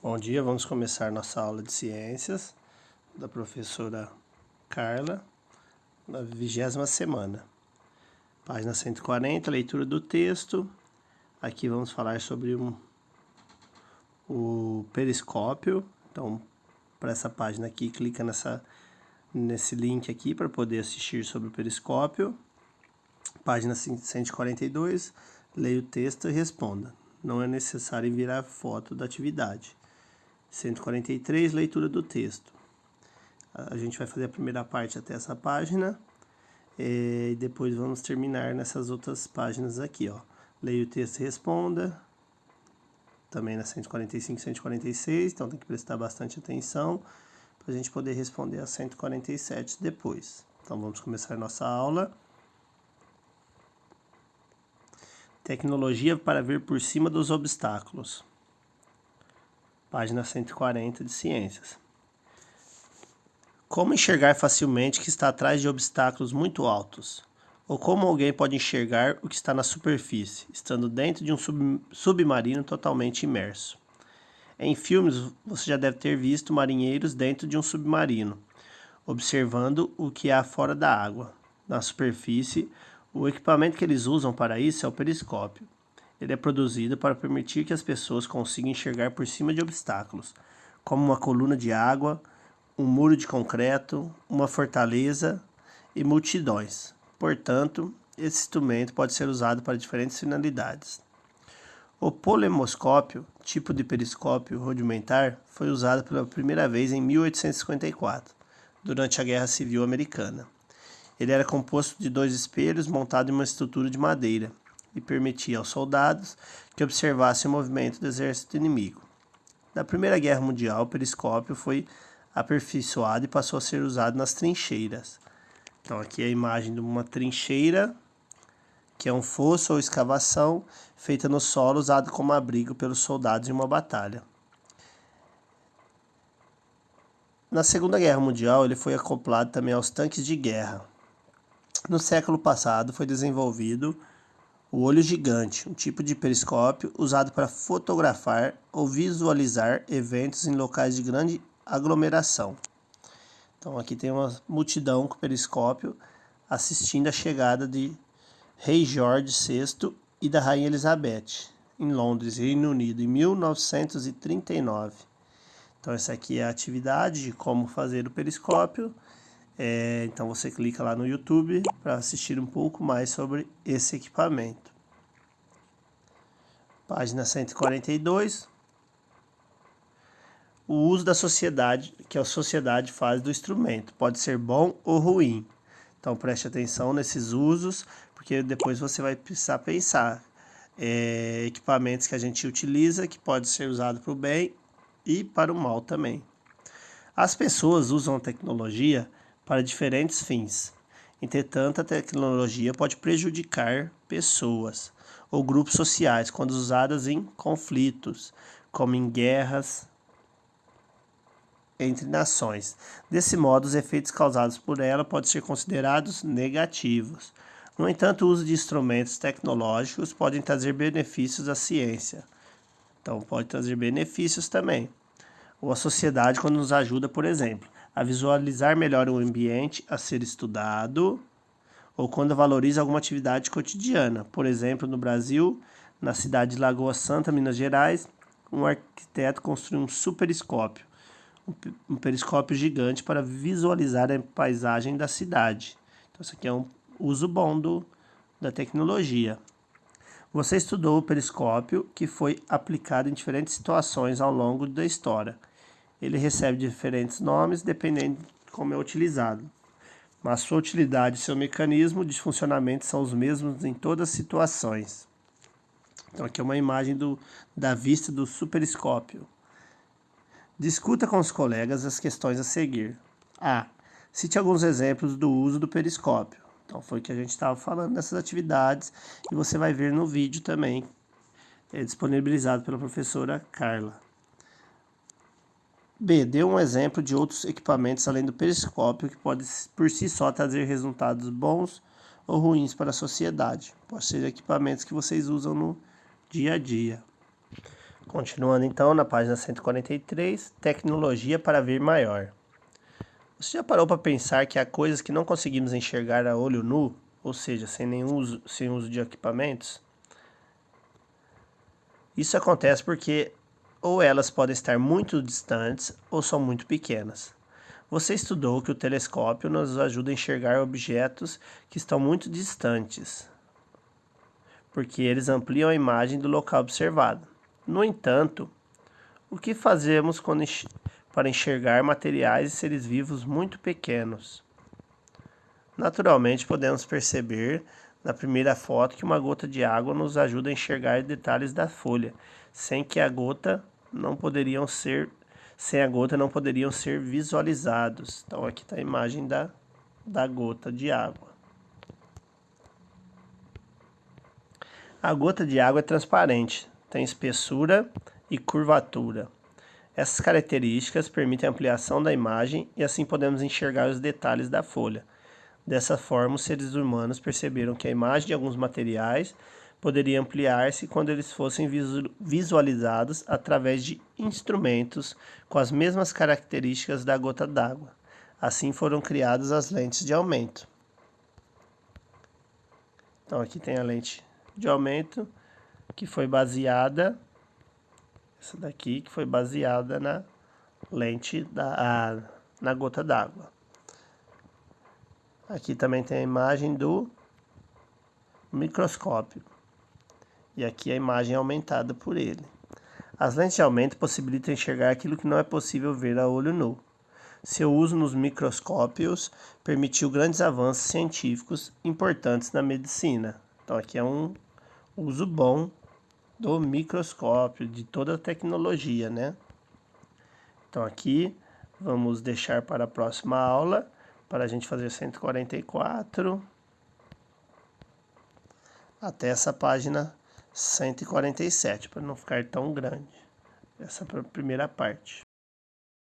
Bom dia, vamos começar nossa aula de ciências da professora Carla, na 20ª semana. Página 140, leitura do texto. Aqui vamos falar sobre o periscópio. Então, para essa página aqui, clica nesse link aqui para poder assistir sobre o periscópio. Página 142, leia o texto e responda. Não é necessário enviar foto da atividade. 143, leitura do texto. A gente vai fazer a primeira parte até essa página e depois vamos terminar nessas outras páginas aqui, ó. Leia o texto e responda. Também na 145 e 146, então tem que prestar bastante atenção para a gente poder responder a 147 depois. Então vamos começar nossa aula. Tecnologia para ver por cima dos obstáculos. Página 140 de Ciências. Como enxergar facilmente o que está atrás de obstáculos muito altos? Ou como alguém pode enxergar o que está na superfície, estando dentro de um submarino totalmente imerso? Em filmes, você já deve ter visto marinheiros dentro de um submarino, observando o que há fora da água. Na superfície, o equipamento que eles usam para isso é o periscópio. Ele é produzido para permitir que as pessoas consigam enxergar por cima de obstáculos, como uma coluna de água, um muro de concreto, uma fortaleza e multidões. Portanto, esse instrumento pode ser usado para diferentes finalidades. O polemoscópio, tipo de periscópio rudimentar, foi usado pela primeira vez em 1854, durante a Guerra Civil Americana. Ele era composto de 2 espelhos montados em uma estrutura de madeira e permitia aos soldados que observassem o movimento do exército inimigo. Na Primeira Guerra Mundial, o periscópio foi aperfeiçoado e passou a ser usado nas trincheiras. Então aqui é a imagem de uma trincheira, que é um fosso ou escavação feita no solo usado como abrigo pelos soldados em uma batalha. Na Segunda Guerra Mundial, ele foi acoplado também aos tanques de guerra. No século passado, foi desenvolvido o olho gigante, um tipo de periscópio usado para fotografar ou visualizar eventos em locais de grande aglomeração. Então aqui tem uma multidão com periscópio assistindo a chegada de Rei Jorge VI e da Rainha Elizabeth em Londres, Reino Unido, em 1939. Então essa aqui é a atividade de como fazer o periscópio. Então você clica lá no YouTube para assistir um pouco mais sobre esse equipamento. Página 142. O uso da sociedade, que a sociedade faz do instrumento, pode ser bom ou ruim. Então preste atenção nesses usos, porque depois você vai precisar pensar. Equipamentos que a gente utiliza, que pode ser usado para o bem e para o mal também. As pessoas usam a tecnologia para diferentes fins. Entretanto, a tecnologia pode prejudicar pessoas ou grupos sociais quando usadas em conflitos, como em guerras entre nações. Desse modo, os efeitos causados por ela podem ser considerados negativos. No entanto, o uso de instrumentos tecnológicos pode trazer benefícios à ciência. Então, pode trazer benefícios também. Ou a sociedade quando nos ajuda, por exemplo, a visualizar melhor o ambiente a ser estudado, ou quando valoriza alguma atividade cotidiana. Por exemplo, no Brasil, na cidade de Lagoa Santa, Minas Gerais, um arquiteto construiu um superscópio, um periscópio gigante para visualizar a paisagem da cidade. Então, isso aqui é um uso bom da tecnologia. Você estudou o periscópio, que foi aplicado em diferentes situações ao longo da história. Ele recebe diferentes nomes dependendo de como é utilizado. Mas sua utilidade e seu mecanismo de funcionamento são os mesmos em todas as situações. Então aqui é uma imagem da vista do superscópio. Discuta com os colegas as questões a seguir. A. Cite alguns exemplos do uso do periscópio. Então foi o que a gente estava falando dessas atividades e você vai ver no vídeo também, disponibilizado pela professora Carla. B. Dê um exemplo de outros equipamentos além do periscópio que pode por si só trazer resultados bons ou ruins para a sociedade. Pode ser equipamentos que vocês usam no dia a dia. Continuando então na página 143, tecnologia para ver maior. Você já parou para pensar que há coisas que não conseguimos enxergar a olho nu, ou seja, sem uso de equipamentos? Isso acontece porque ou elas podem estar muito distantes ou são muito pequenas. Você estudou que o telescópio nos ajuda a enxergar objetos que estão muito distantes, porque eles ampliam a imagem do local observado. No entanto, o que fazemos para enxergar materiais e seres vivos muito pequenos? Naturalmente, podemos perceber na primeira foto que uma gota de água nos ajuda a enxergar detalhes da folha, sem a gota não poderiam ser visualizados. Então aqui está a imagem da gota de água. A gota de água é transparente, tem espessura e curvatura. Essas características permitem a ampliação da imagem e assim podemos enxergar os detalhes da folha. Dessa forma, os seres humanos perceberam que a imagem de alguns materiais poderia ampliar-se quando eles fossem visualizados através de instrumentos com as mesmas características da gota d'água. Assim foram criadas as lentes de aumento. Então aqui tem a lente de aumento que foi baseada, essa daqui que foi baseada na lente na gota d'água. Aqui também tem a imagem do microscópio. E aqui a imagem é aumentada por ele. As lentes de aumento possibilitam enxergar aquilo que não é possível ver a olho nu. Seu uso nos microscópios permitiu grandes avanços científicos importantes na medicina. Então aqui é um uso bom do microscópio, de toda a tecnologia, né? Então aqui vamos deixar para a próxima aula, para a gente fazer 144, até essa página 147, para não ficar tão grande, essa primeira parte.